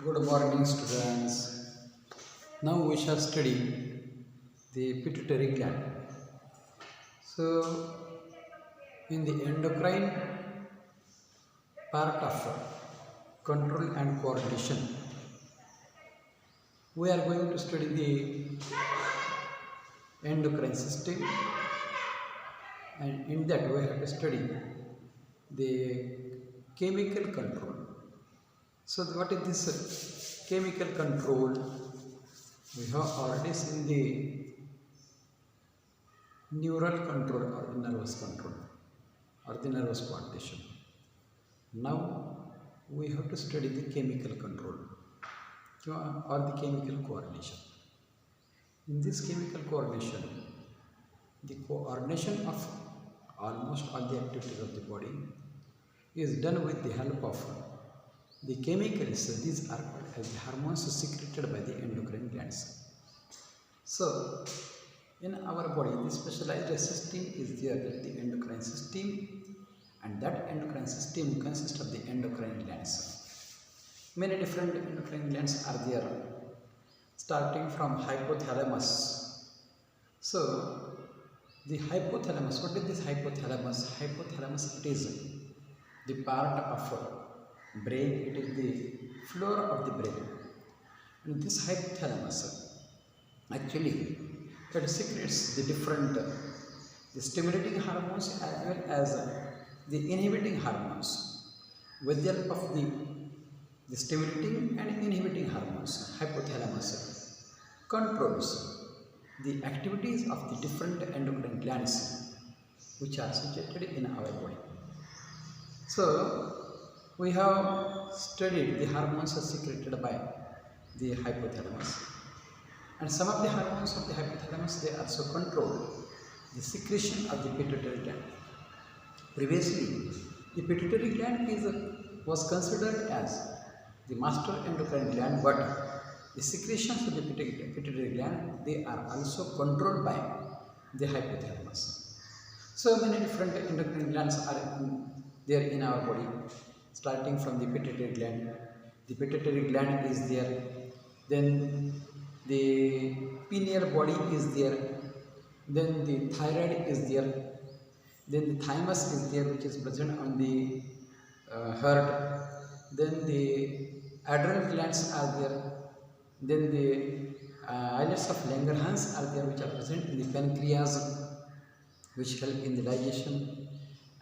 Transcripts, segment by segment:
Good morning, students. Now we shall study the pituitary gland. So, in the endocrine part of control and coordination, we are going to study the endocrine system, and in that we have to study the chemical control. So, what is this chemical control? We have already seen the neural control or the nervous control or the nervous coordination. Now we have to study the chemical control or the chemical coordination. In this chemical coordination, the coordination of almost all the activities of the body is done with the help of the chemicals. These are called as the hormones secreted by the endocrine glands. So, in our body, the specialized system is there, the endocrine system, and that endocrine system consists of the endocrine glands. Many different endocrine glands are there, starting from hypothalamus. So, the hypothalamus, what is this hypothalamus? Hypothalamus, it is the part of brain, it is the floor of the brain. And this hypothalamus actually it secretes the different the stimulating hormones as well as the inhibiting hormones. With the help of the stimulating and inhibiting hormones, hypothalamus controls the activities of the different endocrine glands which are situated in our body. So, we have studied the hormones secreted by the hypothalamus, and some of the hormones of the hypothalamus, they also control the secretion of the pituitary gland. Previously, the pituitary gland was considered as the master endocrine gland, but the secretions of the pituitary gland, they are also controlled by the hypothalamus. So many different endocrine glands are there in our body. Starting from the pituitary gland, the pituitary gland is there, then the pineal body is there, then the thyroid is there, then the thymus is there which is present on the heart, then the adrenal glands are there, then the islets of Langerhans are there which are present in the pancreas which help in the digestion,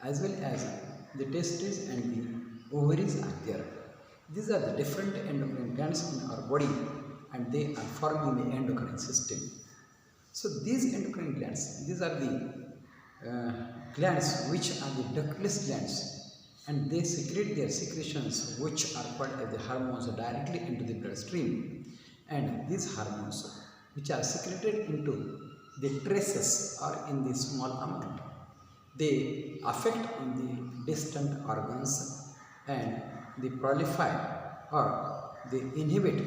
as well as the testes and the ovaries are there. These are the different endocrine glands in our body, and they are forming the endocrine system. So these endocrine glands, these are the glands which are the ductless glands, and they secrete their secretions which are called as the hormones directly into the bloodstream, and these hormones which are secreted into the traces or in the small amount, they affect on the distant organs and they proliferate or they inhibit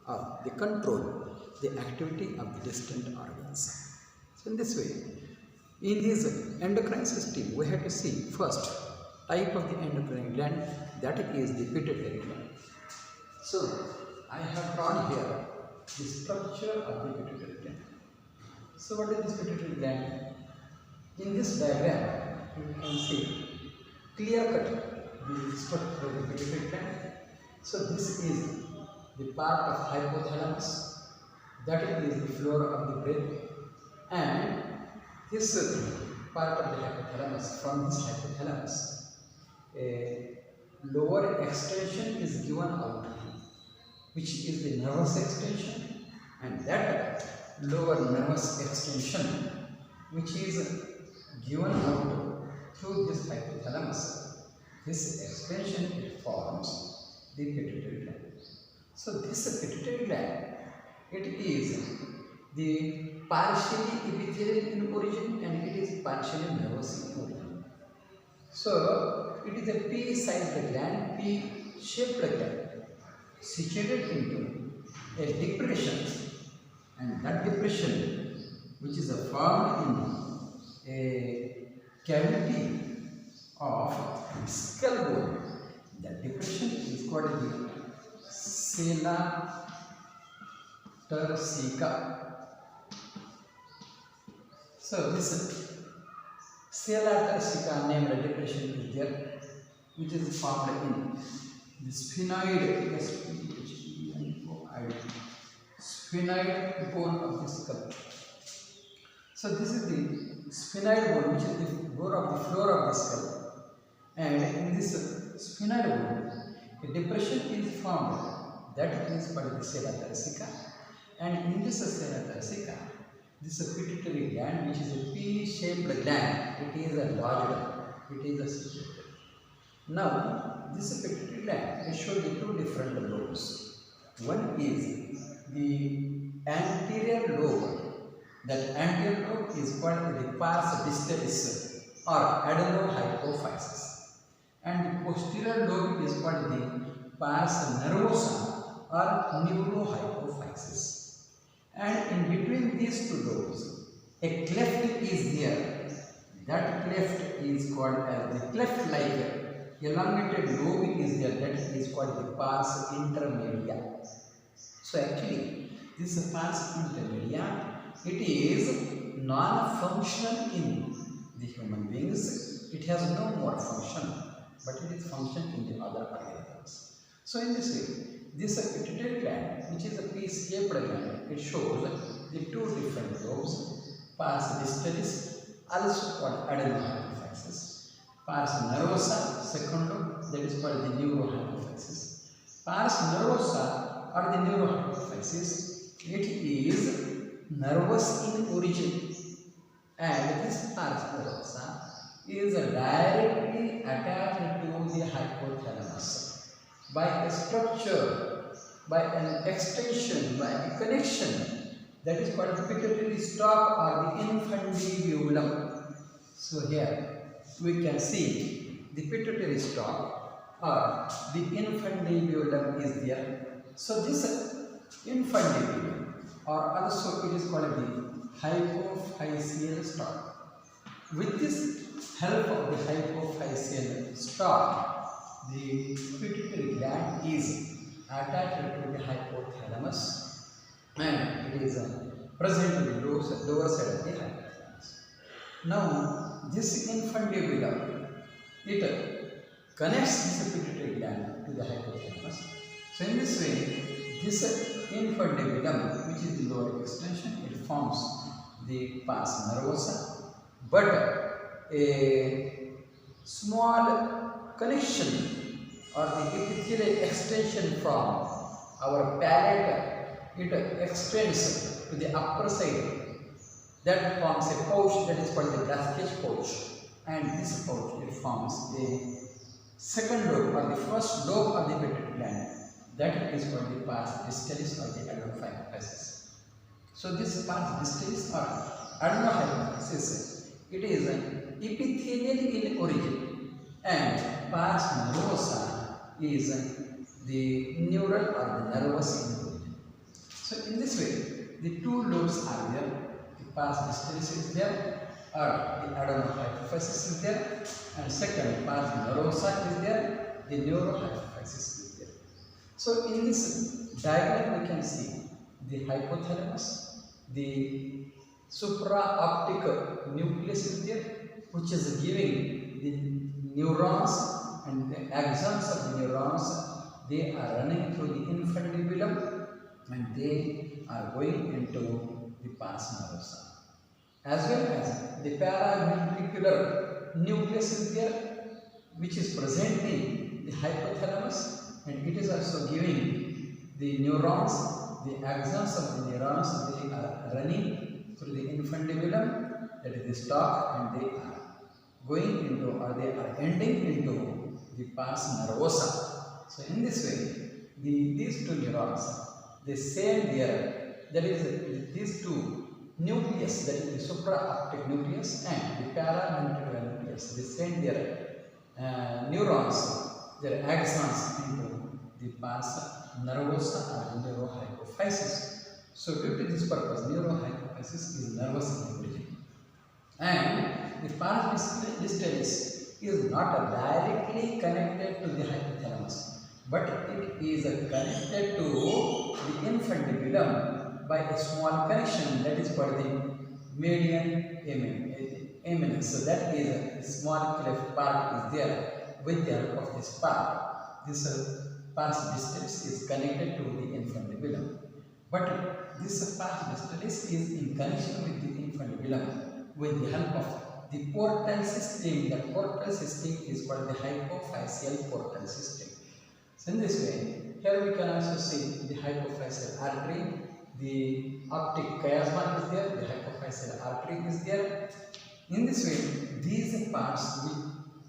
or they control the activity of the distant organs. So in this way, in this endocrine system, we have to see first type of the endocrine gland, that is the pituitary gland. So I have drawn here the structure of the pituitary gland. So what is this pituitary gland? In this diagram, you can see clear cut the structure of the pituitary gland. So this is the part of hypothalamus, that is the floor of the brain, and this part of the hypothalamus, from this hypothalamus, a lower extension is given out, which is the nervous extension, and that lower nervous extension, which is given out through this hypothalamus, this extension, it forms the pituitary gland. So this pituitary gland, it is the partially epithelial in origin and it is partially nervous in origin. So it is a pea-sized gland, pea-shaped gland, situated into a depression, and that depression, which is formed in a cavity of skull bone, that depression is called the Sela tersica. So this sela tersica named depression is there, which is formed in the sphenoid, sphenoid bone of the skull. So this is the sphenoid bone, which is the bone of the floor of the skull, and in this sphenoid bone, a depression is formed. That is called the sela tersica, and in this sela tersica, this pituitary gland, which is a pea-shaped gland, it is enlarged, it is situated. Now, this pituitary gland shows the two different lobes. One is the anterior lobe. That anterior lobe is called the pars distalis or adenohypophysis, and the posterior lobe is called the pars nervosa or neurohypophysis. And in between these two lobes, a cleft is there. That cleft is called as the cleft-like elongated lobe is there. That is called the pars intermedia. So actually, this pars intermedia, it is non-functional in the human beings. It has no more function, but it is function in the other organisms. So in this way, this pituitary gland, which is a pea-shaped gland, it shows the two different lobes, pars distalis, also called adenohypophysis, pars nervosa, second lobe, that is called the neurohypophysis. Pars nervosa or the neurohypophysis, it is nervous in origin, and this pars nervosa is directly attached to the hypothalamus by a structure, by an extension, by a connection, that is called the pituitary stalk or the infundibulum. So here we can see the pituitary stalk or the infundibulum is there. So this infundibulum, or also it is called the hypophyseal stalk. With this help of the hypophyseal stalk, the pituitary gland is attached to the hypothalamus, and it is present in the lower side of the hypothalamus. Now, this infundibulum, it connects this pituitary gland to the hypothalamus. So in this way, this infundibulum, which is the lower extension, it forms the pars nervosa, but a small connection or the epithelial extension from our palate, it extends to the upper side. That forms a pouch that is called the gastric pouch, and this pouch, it forms a second lobe or the first lobe of the pituitary gland, that is called the pars distalis or the adenohypophysis. So this pars distalis or adenohypophysis, it is epithelial in origin, and pars nervosa is the neural or the nervous in origin. So in this way, the two lobes are there. The pars distalis is there, or the adenohypophysis is there, and second, pars nervosa is there, the neurohypophysis is there. So in this diagram we can see the hypothalamus, the supraoptic nucleus is there, which is giving the neurons, and the axons of the neurons, they are running through the infundibulum and they are going into the pars nervosa. As well as the paraventricular nucleus is there, which is present in the hypothalamus, and it is also giving the neurons, the axons of the neurons, they are running through the infundibulum, that is the stalk, and they are going into, or they are ending into the pars nervosa. So in this way, these two neurons, they send their, that is these two nucleus, that is the supraoptic nucleus and the paraventricular nucleus, they send their neurons, their axons into the pars nervosa or neurohypophysis. So due to this purpose, neurohypophysis is nervous in origin. And the pars distalis is not directly connected to the hypothalamus, but it is connected to the infundibulum by a small connection that is called the median eminence. So that is a small cleft part is there with the help of this part. This pars distalis is connected to the infundibulum. But this pars distalis is in connection with the infundibulum with the help of the portal system. The portal system is called the hypophyseal portal system. So in this way, here we can also see the hypophyseal artery, the optic chiasma is there, the hypophyseal artery is there. In this way, these parts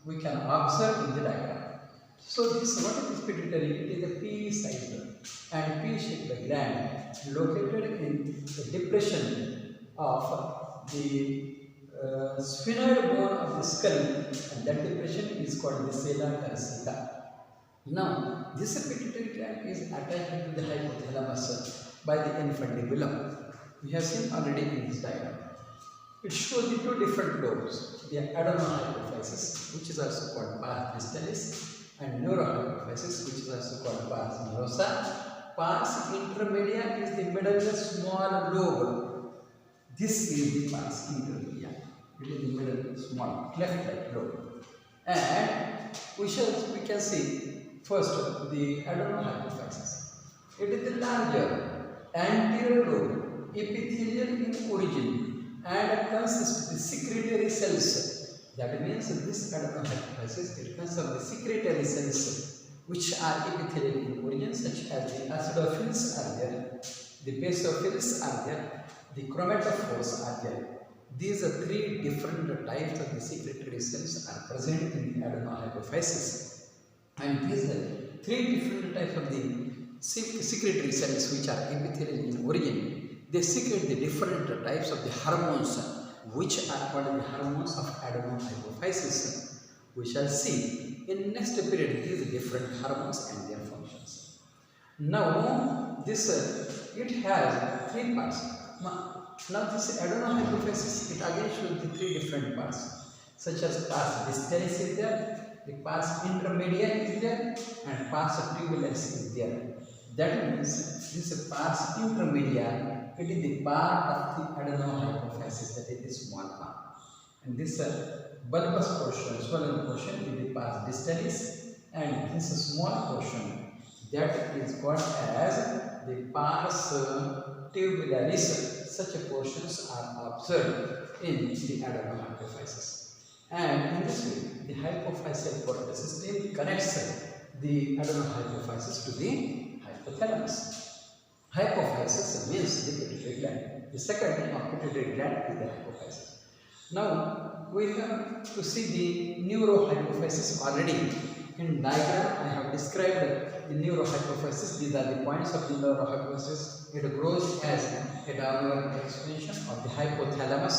we can observe in the diagram. So this, what is this pituitary? It is a pea-sized and pea-shaped gland located in the depression of the sphenoid bone of the skull, and that depression is called the sella carcella. Now, this pituitary gland is attached to the hypothalamus by the infundibulum. We have seen already in this diagram. It shows the two different lobes, the adenohypophysis, which is also called pars distalis, and neurohypophysis, which is also called pars nervosa. Pars intermedia is the middle small lobe. This is the pars intermedia. It is the middle small cleft-like lobe. And we can see first the adenohypophysis. It is the larger anterior lobe, epithelial in origin, and consists of the secretory cells. That means this adenohypophysis, it consists of the secretory cells which are epithelial in origin, such as the acidophils are there, the basophils are there, the chromatophores are there. These are three different types of the secretory cells are present in the adenohypophysis. And these are three different types of the secretory cells which are epithelial in origin. They secrete the different types of the harmons which are called the harmons of adenohypophysis. We shall see in next period these different harmons and their functions. Now this it has three parts. Now this adenohypophysis, it again shows the three different parts, such as pars distalis is there, the pars intermedia is there, and pars tubulus is there. That means this pars intermedia, it is the part of the adenohypophysis, that is the small part. And this bulbous portion, swollen portion is the pars distalis, and this small portion, that is called as the pars tubularis. Such portions are observed in the adenohypophysis. And in this way, the hypophyseal portal system connects the adenohypophysis to the hypothalamus. Hypophysis means the pituitary gland. The second name of pituitary gland is the hypophysis. Now, we have to see the neurohypophysis already. In diagram, I have described the neurohypophysis. These are the points of the neurohypophysis. It grows as a downward expansion of the hypothalamus,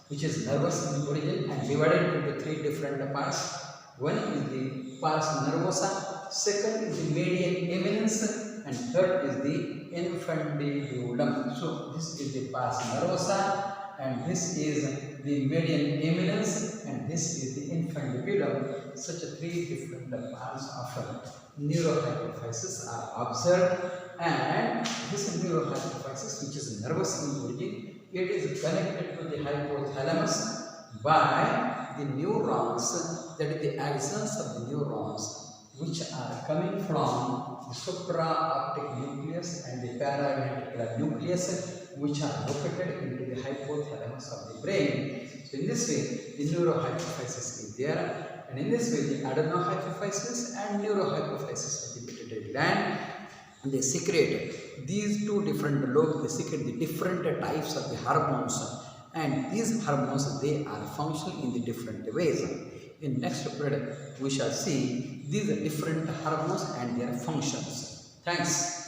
which is nervous in origin and divided into three different parts. One is the pars nervosa, second is the median eminence, and third is the infundibulum. So this is the pars nervosa, and this is the median eminence, and this is the infundibulum. Such three different parts of neurohypophysis are observed, and this neurohypophysis, which is nervous in origin, it is connected to the hypothalamus by the neurons, that is the axons of the neurons, which are coming from the supraoptic nucleus and the paraventricular nucleus, which are located into the hypothalamus of the brain. So in this way, the neurohypophysis is there. And in this way, the adenohypophysis and neurohypophysis of the pituitary gland, they secrete these two different lobes, they secrete the different types of the hormones, and these hormones, they are functioning in the different ways. In next period, we shall see these different hormones and their functions. Thanks.